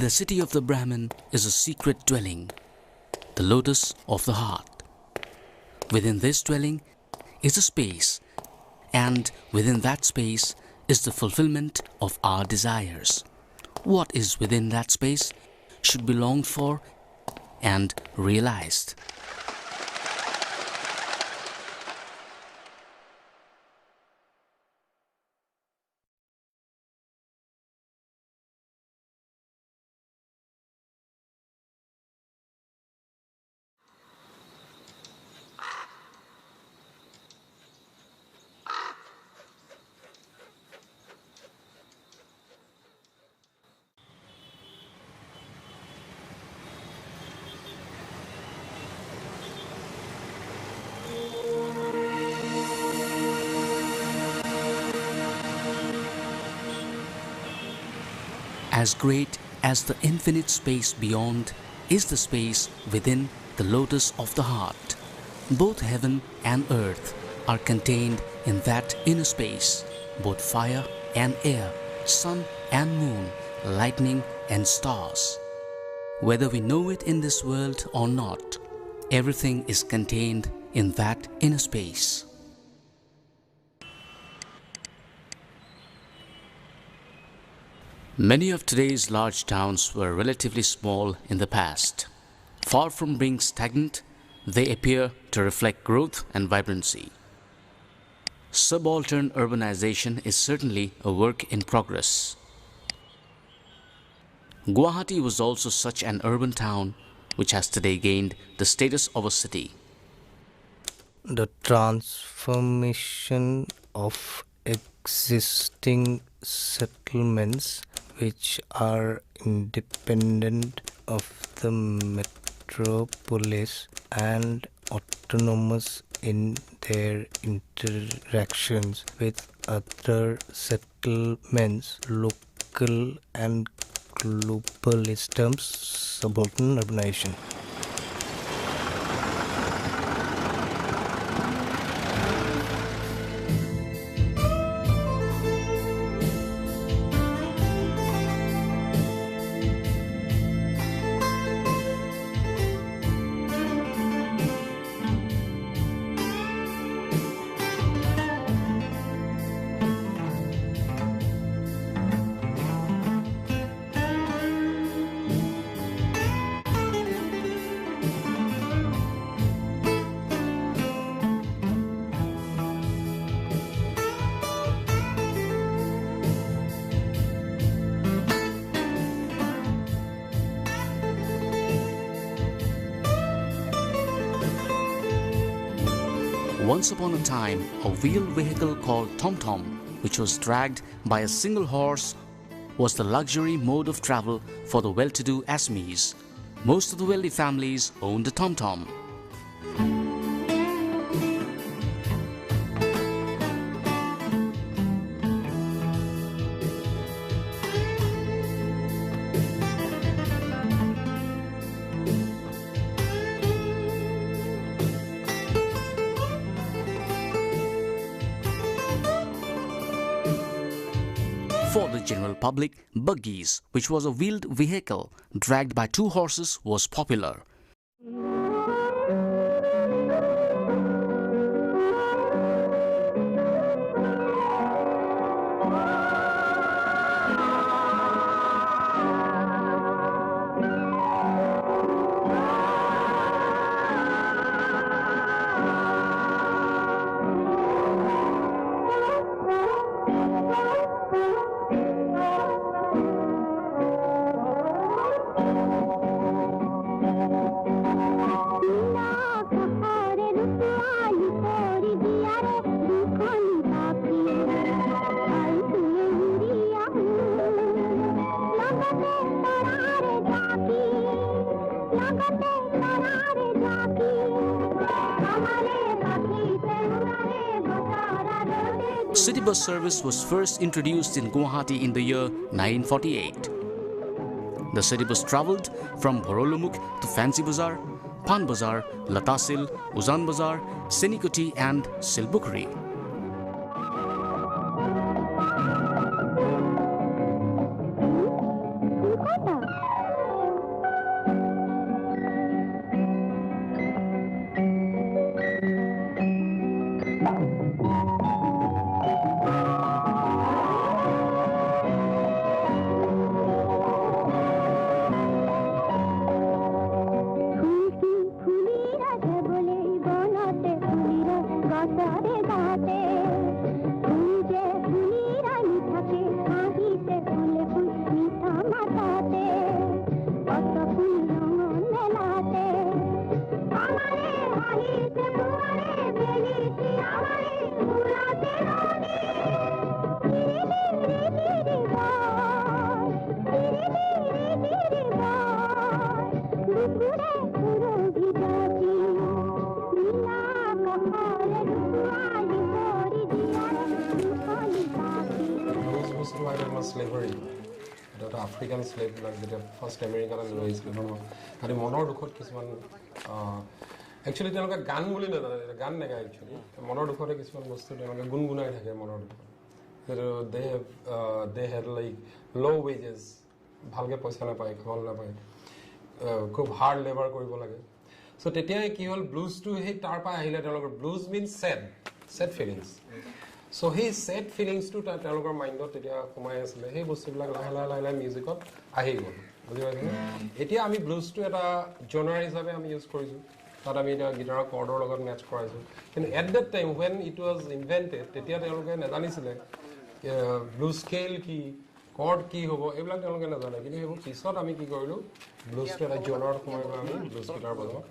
the city of the Brahmin is a secret dwelling, the lotus of the heart. Within this dwelling is a space, and within that space is the fulfillment of our desires. What is within that space should be longed for and realized. As great as the infinite space beyond is the space within the lotus of the heart. Both heaven and earth are contained in that inner space, both fire and air, sun and moon, lightning and stars. Whether we know it in this world or not, everything is contained in that inner space. Many of today's large towns were relatively small in the past. Far from being stagnant, they appear to reflect growth and vibrancy. Subaltern urbanization is certainly a work in progress. Guwahati was also such an urban town which has today gained the status of a city. The transformation of existing settlements which are independent of the metropolis and autonomous in their interactions with other settlements, local and global terms, subaltern urbanization. Once upon a time, a wheeled vehicle called tom-tom, which was dragged by a single horse, was the luxury mode of travel for the well-to-do Assamese. Most of the wealthy families owned a tom-tom. For the general public, buggies, which was a wheeled vehicle dragged by two horses, was popular. City bus service was first introduced in Guwahati in the year 1948. The city bus travelled from Bhorolumukh to Fancy Bazaar, Pan Bazaar, Latasil, Uzan Bazaar, Senikuti and Silbukri. Slavery. African slave, like the first American slave. And the monor dukhot kisman actually they look gun bully na gun naga actually. Monor dukhot kisman bostu they look gun gunai thake monor dukhot. They had like low wages, bhalke paisa na pai, khamal na pai. Khub hard labor koribo lage. So tetia ki hol blues to he tar pa ahile they look blues means sad feelings. So his sad feelings to telokor mind ot etia komai asile he bostu bilak lahe music ot ahi gol bujhi paise etia ami blues to eta genre hisabe ami use korisu tat ami eta guitar chord or logot match koraisu and at that time when it was invented tetia teloke najanisile blues scale ki chord ki hobo eblak teloke najane kintu hebo pisot ami ki korilu blues to eta genre ot komai ami blues guitar bajao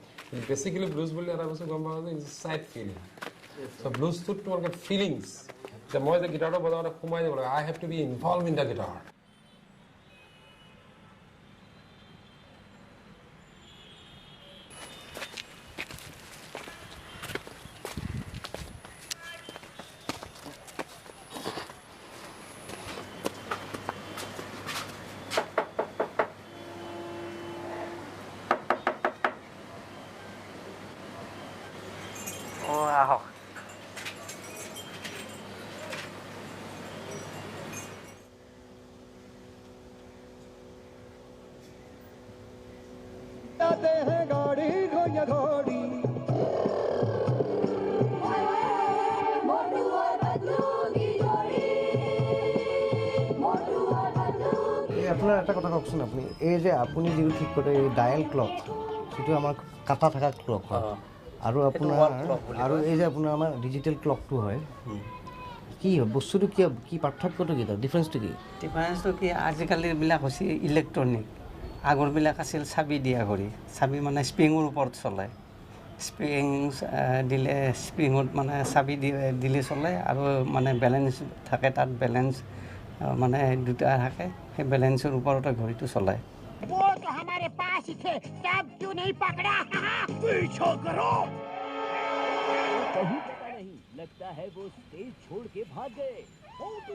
basically blues boli eta bostu gom pawa is sad feeling. So blues to get feelings. The more the guitar, I have to be involved in the guitar. Wow. আপোনাৰ এটা কথা কওকচোন আপুনি এই যে আপুনি যিটো ঠিক কৰে এই ডায়েল ক্লক সেইটো আমাৰ কাটা থকা ক্লক হয় আৰু আপোনাৰ আৰু এই যে আপোনাৰ আমাৰ ডিজিটেল ক্লকটো হয় কি বস্তুটো কি পাৰ্থক্যটো কি তাৰ ডিফাৰেন্সটো কি আজিকালি বিলাক হৈছে ইলেক্ট্ৰনিক আগৰবিলাক আছিল চাবি দিয়া কৰি চাবি মানে স্প্ৰিঙৰ ওপৰত চলে স্প্ৰিং দিলে স্প্ৰিঙত মানে চাবি দিলে চলে আৰু মানে বেলেঞ্চ থাকে তাত বেলেঞ্চ মানে দুটা থাকে সেই বেলেঞ্চৰ ওপৰতে ঘড়ীটো চলায় वो तो हमारे पास ही थे तब क्यों नहीं पकड़ा पीछा करो कहीं पता नहीं लगता है वो स्टेज छोड़ के भाग गए वो तो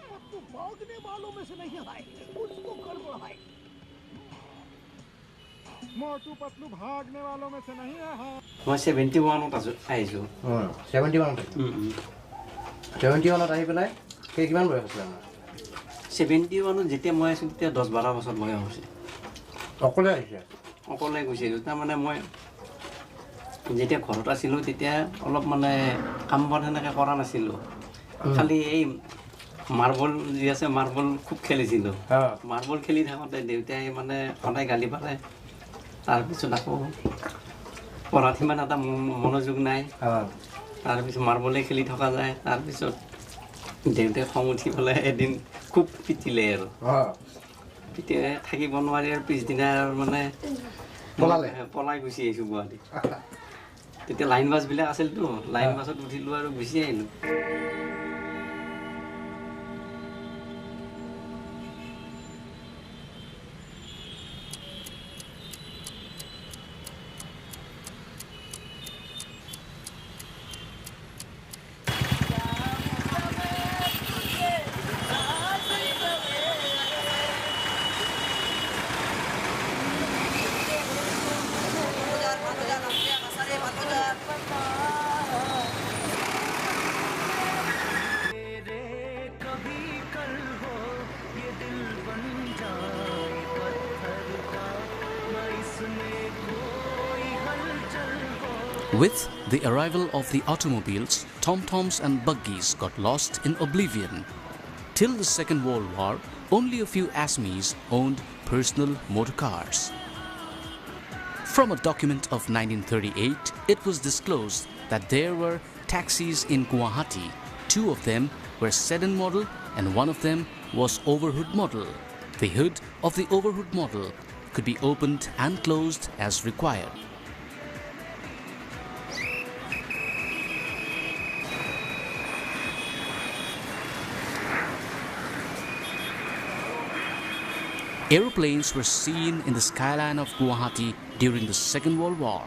भागने वालों में से नहीं है कुछ तो गड़बड़ है मोटू पतलू भागने वालों में से नहीं है मैं 71 आइছো 71 আহি পেলাই সেই কিমান বয়স আছিল আমাৰ 71 যেতিয়া মই আছো তেতিয়া 10-12 বছৰ বয়স হৈছে অকলে আহিছে অকলে গৈছিলোঁ তাৰমানে মই যেতিয়া ঘৰত আছিলোঁ তেতিয়া অলপ মানে কাম বন সেনেকৈ কৰা নাছিলোঁ খালি এই মাৰ্বল যি আছে মাৰ্বল খুব খেলিছিলোঁ মাৰ্বল খেলি থাকোঁতে দেউতাই মানে সদায় গালি পাৰে তাৰপিছত আকৌ পঢ়াত সিমান এটা মনোযোগ নাই তাৰপিছত মাৰ্বলে খেলি থকা যায় তাৰপিছত দেউতাই খং উঠি পেলাই এদিন খুব পিটিলে আৰু তেতিয়া থাকিব নোৱাৰি আৰু পিছদিনা মানে পলাই গুচি আহিছোঁ গুৱাহাটী তেতিয়া লাইন বাছবিলাক আছিলতো লাইন বাছত উঠিলোঁ আৰু গুচি আহিলোঁ With the arrival of the automobiles, tom-toms and buggies got lost in oblivion. Till the Second World War, only a few Assamese owned personal motor cars. From a document of 1938, it was disclosed that there were taxis in Guwahati. 2 of them were sedan model and 1 of them was overhood model. The hood of the overhood model could be opened and closed as required. Aeroplanes were seen in the skyline of Guwahati during the Second World War.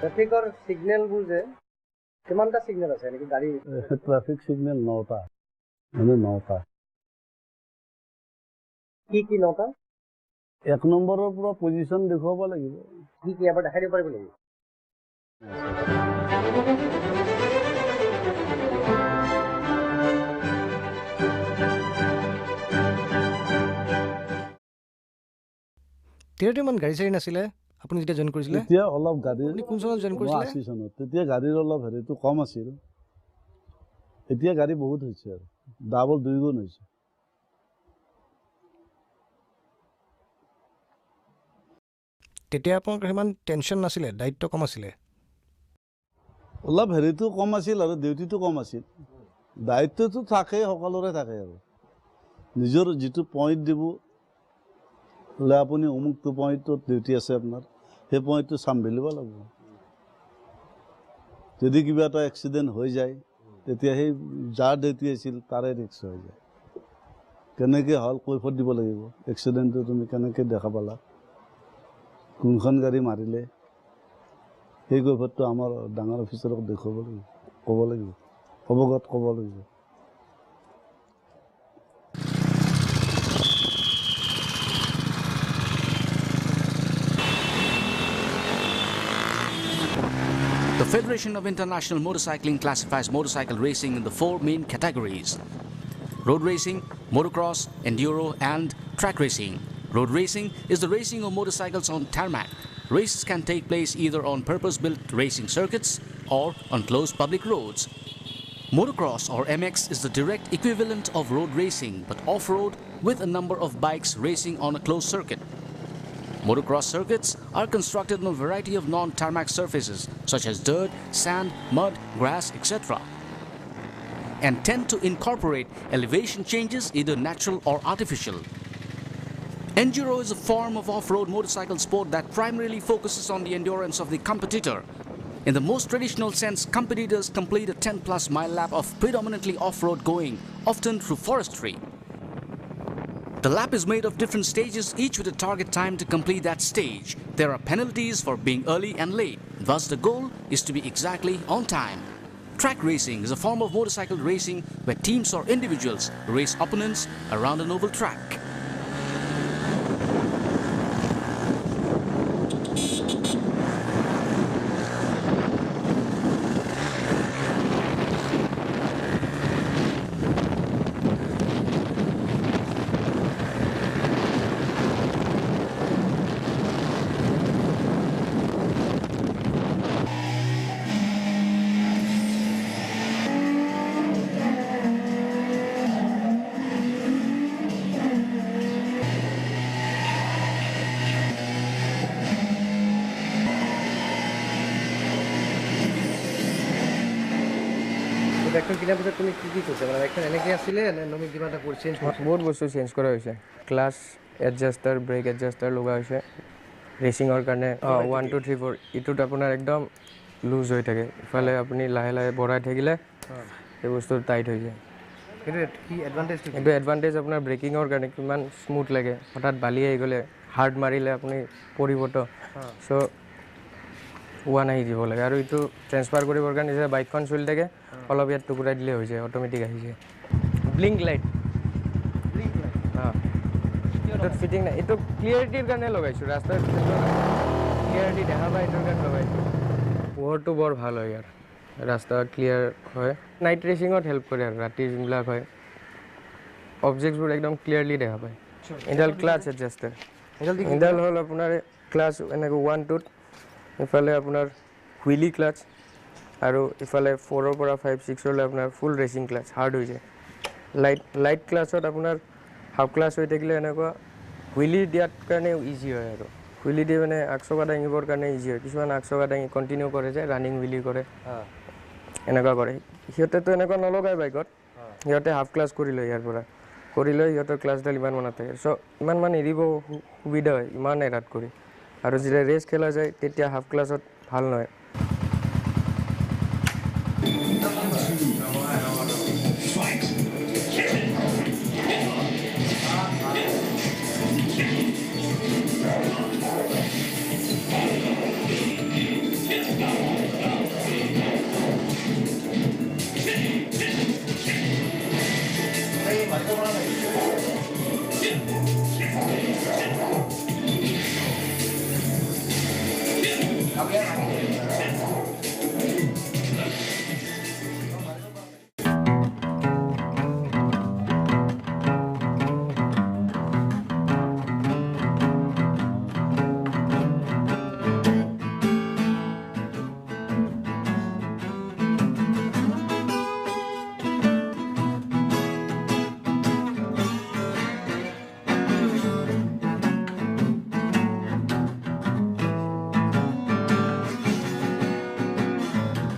ট্ৰেফিকৰ সিগনেলবোৰ যে কিমানটা signal আছে নেকি গাড়ী traffic signal 9টা মানে 9টা কি 9টা 1 নম্বৰৰ পৰা পজিশন দেখুৱাব লাগিব কি এবাৰ দেখাই দিব পাৰিব নেকি তেতিয়ামান গাড়ী চাৰি নাছিলে আপুনি যেতিয়া জয়েন কৰিছিলে তেতিয়া অলপ গাড়ী আপুনি কোন চনত জয়েন কৰিছিলে 80 চনত তেতিয়া গাড়ীৰ অলপ হেৰিটো কম আছিল এতিয়া গাড়ী বহুত হৈছে আৰু ডাবল 2 গুণ হৈছে তেতিয়া আপোনাৰ ইমান টেনচন নাছিলে দায়িত্ব কম আছিলে অলপ হেৰিটো কম আছিল আৰু ডিউটিটো কম আছিল দায়িত্বটো থাকে সকলোৰে থাকে আৰু নিজৰ যেটো পইণ্ট দিব লে আপুনি অমুকটো পইণ্টত ডিউটি আছে আপোনাৰ সেই পইণ্টটো সামভিলিব লাগিব যদি কিবা এটা এক্সিডেন্ট হৈ যায় তেতিয়া সেই যাৰ ডিউটি আছিল তাৰে ৰিস্ক হৈ যায় কেনেকৈ হল কৈফত দিব লাগিব এক্সিডেন্টটো তুমি কেনেকৈ দেখা পালা কোনখন গাড়ী মাৰিলে সেই কৈফতটো আমাৰ ডাঙৰ অফিচাৰক দেখুৱাব লাগিব ক'ব লাগিব অৱগত ক'ব লাগিব The Federation of International Motorcycling classifies motorcycle racing in the 4 main categories: road racing, motocross, enduro, and track racing. Road racing is the racing of motorcycles on tarmac. Races can take place either on purpose-built racing circuits or on closed public roads. Motocross or MX is the direct equivalent of road racing but off-road with a number of bikes racing on a closed circuit. Motocross circuits are constructed on a variety of non-tarmac surfaces such as dirt, sand, mud, grass, etc. and tend to incorporate elevation changes, either natural or artificial. Enduro is a form of off-road motorcycle sport that primarily focuses on the endurance of the competitor. In the most traditional sense, competitors complete a 10+ mile lap of predominantly off-road going, often through forestry. The lap is made of different stages, each with a target time to complete that stage. There are penalties for being early and late. Thus, the goal is to be exactly on time. Track racing is a form of motorcycle racing where teams or individuals race opponents around an oval track. বাইকখন কিনাৰ পিছত তুমি কি কৈছা মানে বাইকখন এনেকৈ আছিলে নে নমি কিবা এটা কৰি চেঞ্জ কৰিছে বহুত বস্তু চেঞ্জ কৰা হৈছে ক্লাছ এডজাষ্টাৰ ব্ৰেক এডজাষ্টাৰ লগা হৈছে ৰেচিঙৰ কাৰণে 1 2 3 4 ইটোত আপোনাৰ একদম লুজ হৈ থাকে ইফালে আপুনি লাহে লাহে বঢ়াই থাকিলে এই বস্তু টাইট হৈ যায় কি এডভান্টেজ এইটো এডভান্টেজ আপোনাৰ ব্ৰেকিঙৰ কাৰণে কিমান স্মুথ লাগে হঠাৎ বালি আহি গ'লে হাৰ্ড মাৰিলে আপুনি পৰিবতো চ' ওৱান আহি দিব লাগে আৰু এইটো ট্ৰেন্সফাৰ কৰিবৰ কাৰণে যেতিয়া বাইকখন চলি থাকে অলপ ইয়াত টুকুৰাই দিলে হৈ যায় অট'মেটিক আহি যায় ব্লিংক লাইট এইটোত ফিটিং নাই এইটো ক্লিয়াৰিটিৰ কাৰণে লগাইছোঁ ৰাস্তাৰ ক্লিয়াৰিটি দেখা পায় এইটোৰ কাৰণে লগাইছোঁ পোহৰটো বৰ ভাল হয় ইয়াৰ ৰাস্তা ক্লিয়াৰ হয় নাইট ৰেচিঙত হেল্প কৰে আৰু ৰাতি যোনবিলাক হয় অবজেক্টছবোৰ একদম ক্লিয়াৰলি দেখা পায় এডাল ক্লাছ এডজাষ্টাৰ এডাল হ'ল আপোনাৰ ক্লাছ এনেকৈ 1-2ত ইফালে আপোনাৰ হুইলি ক্লাছ আৰু ইফালে 4ৰ পৰা 5-6লৈ আপোনাৰ ফুল ৰেচিং ক্লাছ হাৰ্ড হৈ যায় লাইট ক্লাছত আপোনাৰ হাফ ক্লাছ হৈ থাকিলে এনেকুৱা হুইলি দিয়াৰ কাৰণে ইজি হয় আৰু হুইলি দি মানে আগচকা দাঙিবৰ কাৰণে ইজি হয় কিছুমান আগচকা দাঙি কণ্টিনিউ কৰে যে ৰানিং হুইলি কৰে এনেকুৱা কৰে সিহঁতেতো এনেকুৱা নলগায় বাইকত সিহঁতে হাফ ক্লাছ কৰি লয় ইয়াৰ পৰা কৰি লৈ সিহঁতৰ ক্লাছডাল ইমান থাকে চ' ইমান এৰিব সুবিধা হয় ইমান এৰাত কৰি আৰু যেতিয়া ৰেচ খেলা যায় তেতিয়া হাফ ক্লাছত ভাল নহয়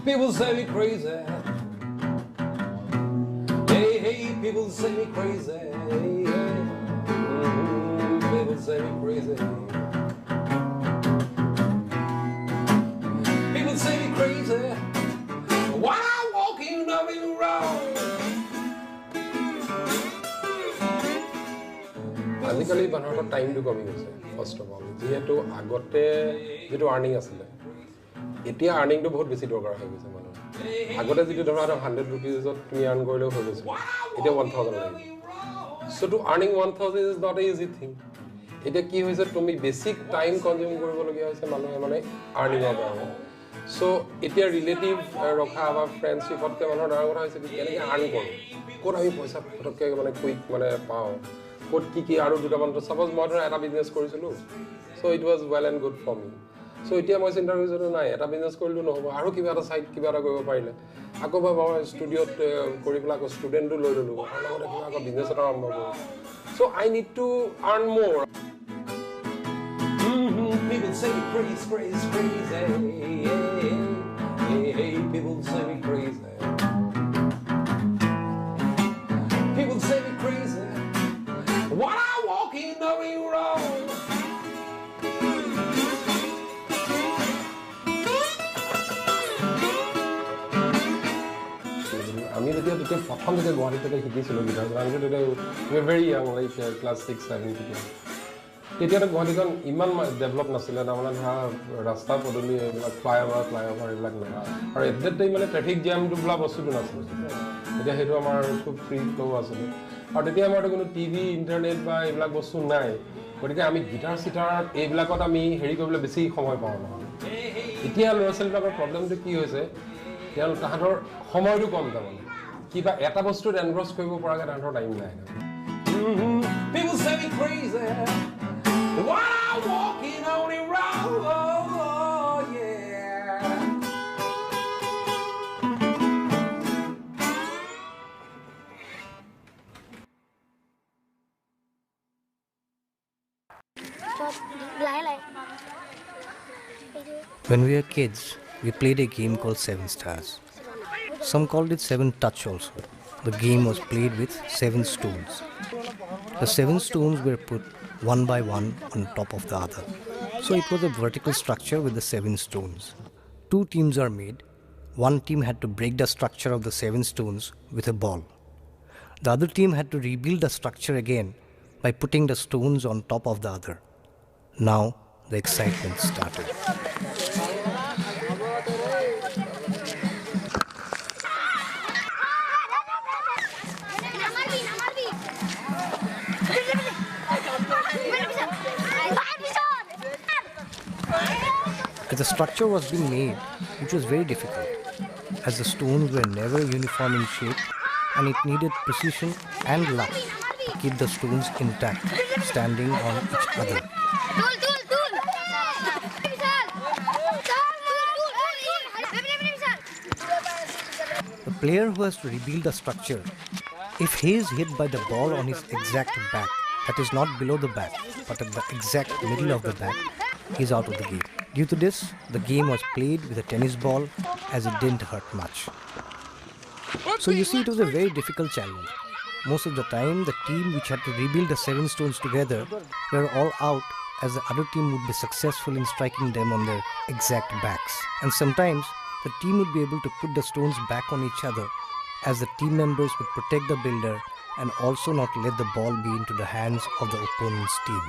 People say me crazy. Hey, people say me crazy. People say me crazy. People say me crazy. While I'm walking around. আজিকালি মানুহৰ টাইমটো কমি গৈছে ফাৰ্ষ্ট অফ অল যিহেতু আগতে যেটো আৰ্নিং আছিলে এতিয়া আৰ্নিংটো বহুত বেছি দৰকাৰ হৈ গৈছে মানুহৰ আগতে যেটো ধৰা 100 rupeesত তুমি আৰ্ন কৰিলেও হৈ গৈছে এতিয়া 1000 লাগে so to earning 1000 is not a easy thing এতিয়া কি হৈছে তুমি বেসিক টাইম কনজিউম কৰিবলগীয়া হৈছে মানুহে মানে আৰ্নিংৰ কাৰণে সো এতিয়া ৰিলেটিভ ৰখা বা ফ্ৰেণ্ডশিপতকে মানুহৰ ডাঙৰ কথা হৈছে কেনেকৈ আৰ্ন কৰোঁ ক'ত আমি পইচা ফটককৈ মানে কুইক মানে পাওঁ ক'ত কি আৰু দুটামানটো সাপোজ মই ধৰা এটা বিজনেছ কৰিছিলোঁ so it was well and good for me so এতিয়া মই চিন্তা কৰিছোঁ নাই এটা বিজনেছ কৰিলোঁ নহ'ব আৰু কিবা এটা চাইড কিবা এটা কৰিব পাৰিলে আকৌ মই ষ্টুডিঅ'ত কৰি পেলাই আকৌ ষ্টুডেণ্টো লৈ ল'লোঁ আৰু লগতে কিবা আকৌ বিজনেছ এটা আৰম্ভ কৰোঁ so I need to earn মোৰ People say me crazy. Hey, people say me crazy. People say me crazy. While I'm walking the road. আমি যেতিয়া প্ৰথম যেতিয়া গুৱাহাটীতে শিকিছিলোঁ গীটাৰ আমি তেতিয়া we were very young like class 6-7 তেতিয়াতো গুৱাহাটীখন ইমান ডেভেলপ নাছিলে তাৰমানে ধৰা ৰাস্তা পদূলি এইবিলাক ফ্লাইঅভাৰ এইবিলাক নাই আৰু এট ডেট টাইম মানে ট্ৰেফিক জামটো বোলা বস্তুটো নাছিলে তেতিয়া সেইটো আমাৰ খুব ফ্ৰী ফ্ল' আছিলে আৰু তেতিয়া আমাৰতো কোনো টিভি ইণ্টাৰনেট বা এইবিলাক বস্তু নাই গতিকে আমি গীটাৰ চিটাৰ এইবিলাকত আমি হেৰি কৰিবলৈ বেছি সময় পাওঁ নহয় এতিয়া ল'ৰা ছোৱালীবিলাকৰ প্ৰব্লেমটো কি হৈছে তেওঁলোক তাহাঁতৰ সময়টো কম তাৰমানে কিবা এটা বস্তুত এনগ্ৰছ কৰিব পৰাকৈ তাহাঁতৰ টাইম নাই People say me crazy while I'm walking on the road, yeah. When we were kids, we played a game called Seven Stars. Some called it Seven Touch also. The game was played with 7 stones. The 7 stones were put one by one on top of the other. So it was a vertical structure with the 7 stones. 2 teams are made. One team had to break the structure of the 7 stones with a ball. The other team had to rebuild the structure again by putting the stones on top of the other. Now the excitement started. As the structure was being made, it was very difficult, as the stones were never uniform in shape and it needed precision and luck to keep the stones intact, standing on each other. The player who has to rebuild the structure, if he is hit by the ball on his exact back, that is not below the back, but at the exact middle of the back, he is out of the game. Due to this, the game was played with a tennis ball, as it didn't hurt much. So you see, it was a very difficult challenge. Most of the time, the team which had to rebuild the 7 stones together were all out, as the other team would be successful in striking them on their exact backs. And sometimes, the team would be able to put the stones back on each other, as the team members would protect the builder and also not let the ball be into the hands of the opponent's team.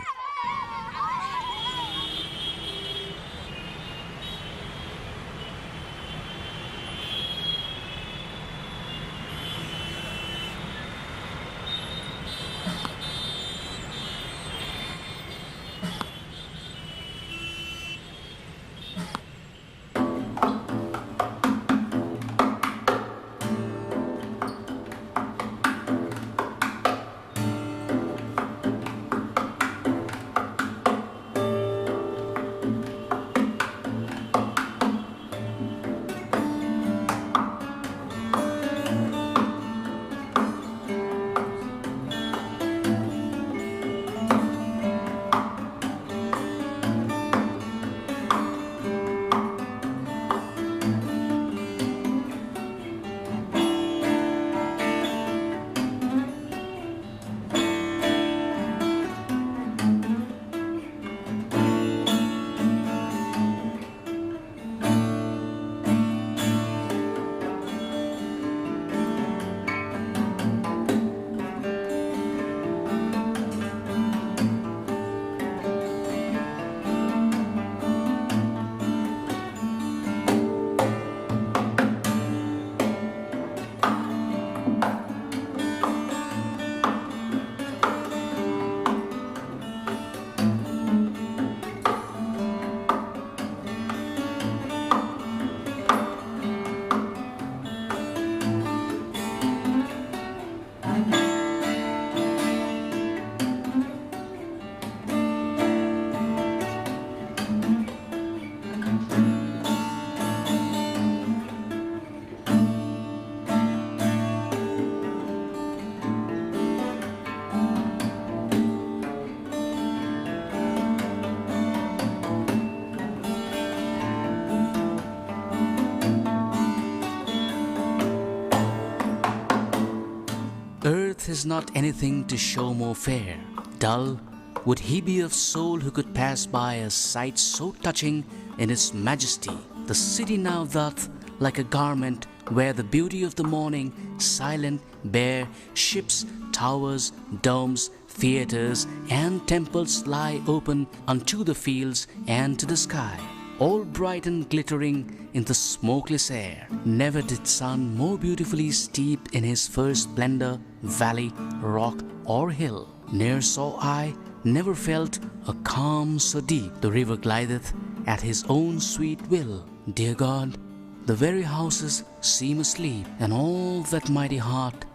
Earth is not anything to show more fair. Dull, would he be of soul who could pass by a sight so touching in its majesty? The city now doth, like a garment, wear the beauty of the morning, silent, bare, ships, towers, domes, theatres, and temples lie open unto the fields and to the sky, all bright and glittering in the smokeless air. Never did sun more beautifully steep in his first splendor, valley, rock, or hill. Ne'er saw I, never felt a calm so deep. The river glideth at his own sweet will. Dear God, the very houses seem asleep, and all that mighty heart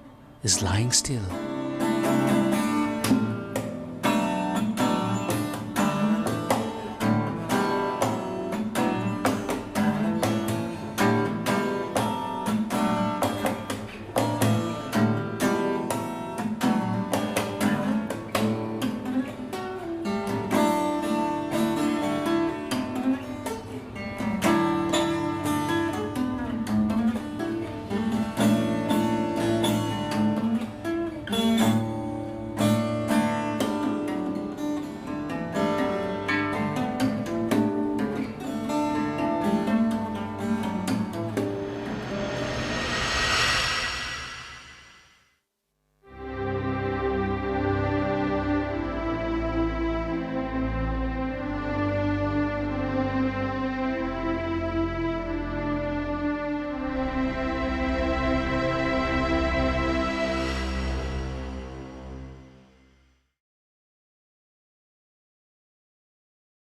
is lying still.